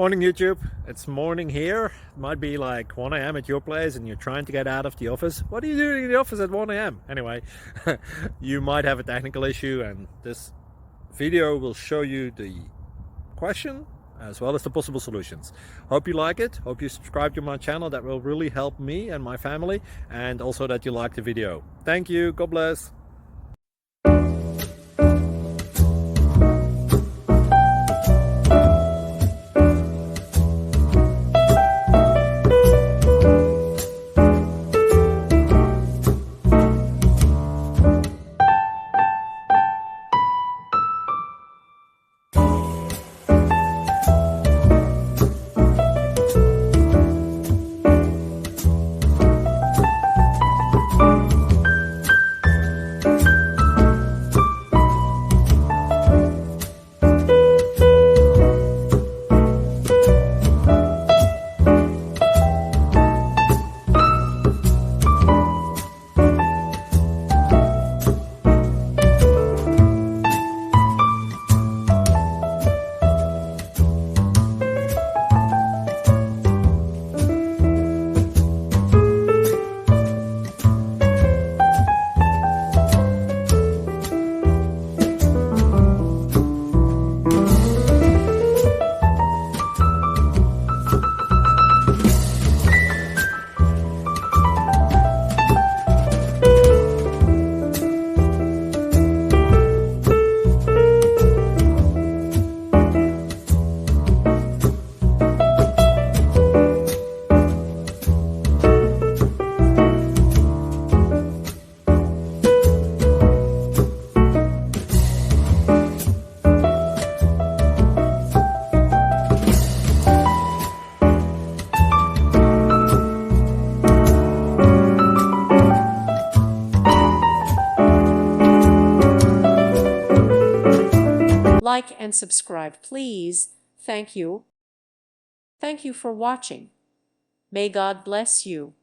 Morning YouTube, it's morning here. It might be like 1 a.m. at your place and you're trying to get out of the office. What are you doing in the office at 1 a.m.? Anyway, you might have a technical issue and this video will show you the question as well as the possible solutions. Hope you like it, hope you subscribe to my channel. That will really help me and my family, and also that you like the video. Thank you, God bless. Like and subscribe, please. Thank you. Thank you for watching. May God bless you.